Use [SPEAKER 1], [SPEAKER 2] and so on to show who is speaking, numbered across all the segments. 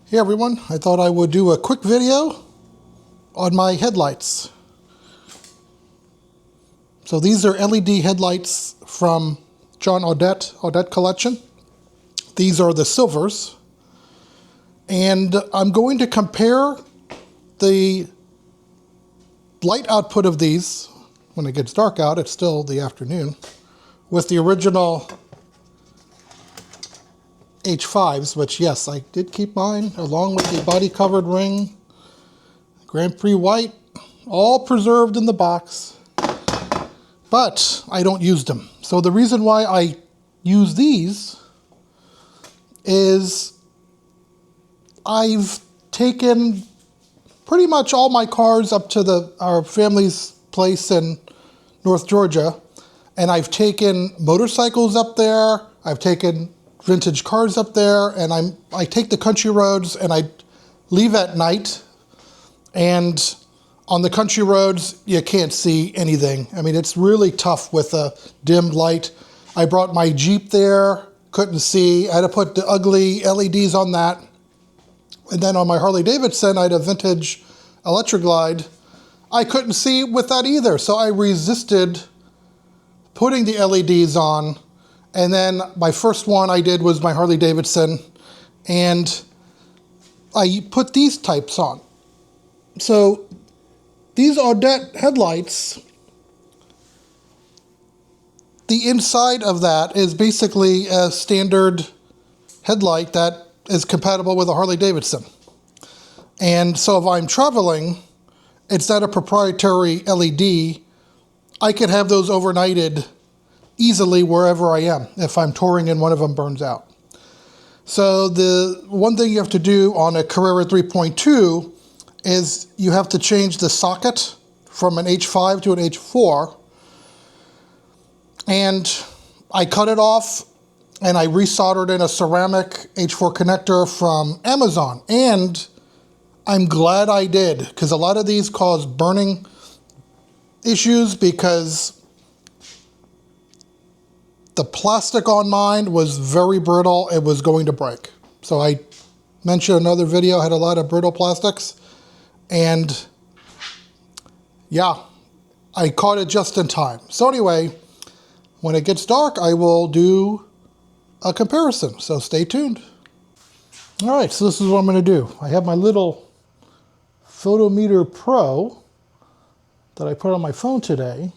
[SPEAKER 1] Hey everyone, I thought I would do a quick video on my headlights. So these are LED headlights from John Audette Collection. These are the silvers. And I'm going to compare the light output of these, when it gets dark out, it's still the afternoon, with the original H5s, which yes, I did keep mine, along with the body covered ring, Grand Prix white, all preserved in the box, but I don't use them. So the reason why I use these is I've taken pretty much all my cars up to our family's place in North Georgia, and I've taken motorcycles up there, I've taken vintage cars up there, and I take the country roads and I leave at night, and on the country roads you can't see anything. I mean, it's really tough with a dimmed light. I brought my Jeep there, couldn't see. I had to put the ugly LEDs on that. And then on my Harley Davidson, I had a vintage Electroglide. I couldn't see with that either, so I resisted putting the LEDs on. And then my first one I did was my Harley Davidson, and I put these types on. So these Audette headlights, the inside of that is basically a standard headlight that is compatible with a Harley Davidson. And so if I'm traveling, it's not a proprietary LED. I could have those overnighted easily wherever I am if I'm touring and one of them burns out. So the one thing you have to do on a Carrera 3.2 is you have to change the socket from an H5 to an H4. And I cut it off and I resoldered in a ceramic H4 connector from Amazon. And I'm glad I did, because a lot of these cause burning issues because the plastic on mine was very brittle. It was going to break. So I mentioned another video, had a lot of brittle plastics. And yeah, I caught it just in time. So anyway, when it gets dark, I will do a comparison. So stay tuned. All right, so this is what I'm going to do. I have my little Photometer Pro that I put on my phone today.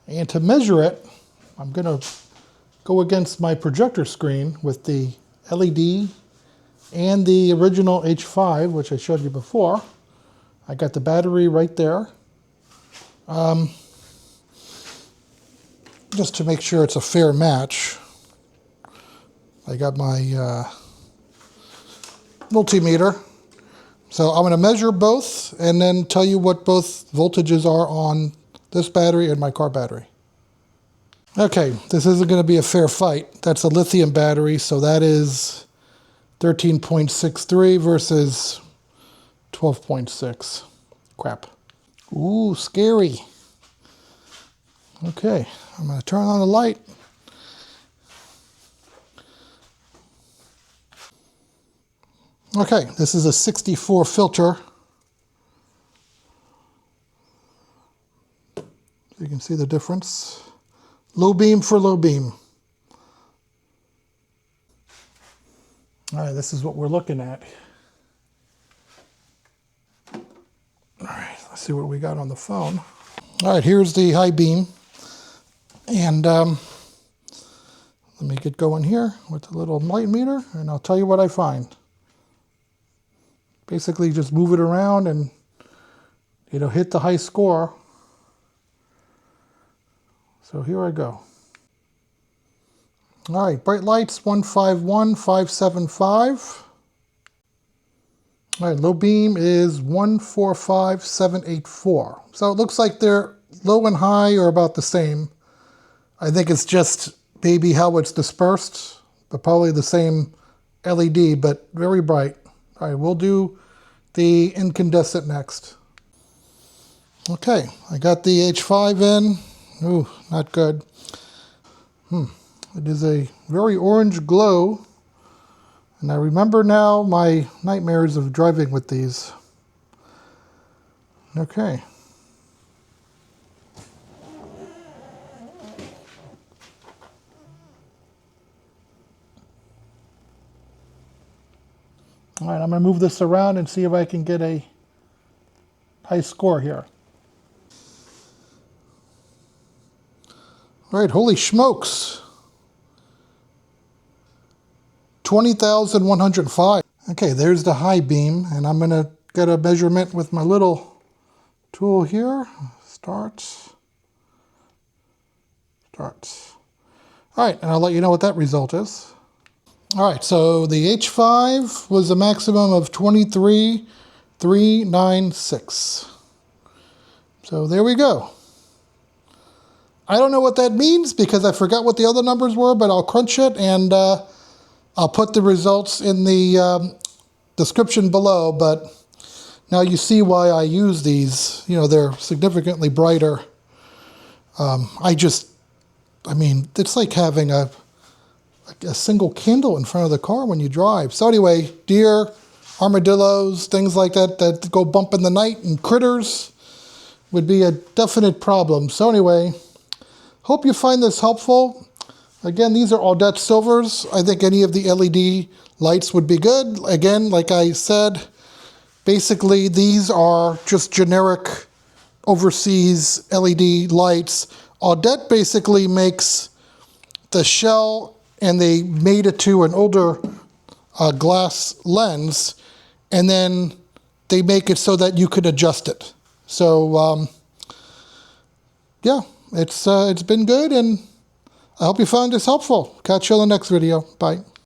[SPEAKER 1] And to measure it, I'm going to go against my projector screen with the LED and the original H5, which I showed you before. I got the battery right there. Just to make sure it's a fair match, I got my multimeter. So I'm going to measure both and then tell you what both voltages are on this battery and my car battery. Okay, this isn't going to be a fair fight. That's a lithium battery, so that is 13.63 versus 12.6. Crap. Ooh, scary. Okay, I'm going to turn on the light. Okay, this is a 64 filter. You can see the difference. Low beam for low beam. All right, this is what we're looking at. All right, let's see what we got on the phone. All right, here's the high beam. And let me get going here with the little light meter, and I'll tell you what I find. Basically, just move it around and it'll hit the high score. So here I go. All right, bright lights 151,575. All right, low beam is 145,784. So it looks like they're low and high are about the same. I think it's just maybe how it's dispersed, but probably the same LED, but very bright. All right, we'll do the incandescent next. Okay, I got the H5 in. Ooh, not good. It is a very orange glow And I remember now my nightmares of driving with these. Okay. All right, I'm going to move this around and see if I can get a high score here. All right, holy smokes. 20,105. Okay, there's the high beam, and I'm going to get a measurement with my little tool here. Starts. All right, and I'll let you know what that result is. All right, so the H5 was a maximum of 23,396. So there we go. I don't know what that means because I forgot what the other numbers were, but I'll crunch it and I'll put the results in the description below. But now you see why I use these. You know, they're significantly brighter. I mean, it's like having a single candle in front of the car when you drive. So anyway, deer, armadillos, things like that that go bump in the night, and critters would be a definite problem. So anyway, hope you find this helpful. Again, these are Audette silvers. I think any of the LED lights would be good. Again, like I said, basically these are just generic overseas LED lights. Audette basically makes the shell, and they made it to an older glass lens, and then they make it so that you could adjust it. So yeah, it's been good, and I hope you found this helpful. Catch you in the next video. Bye.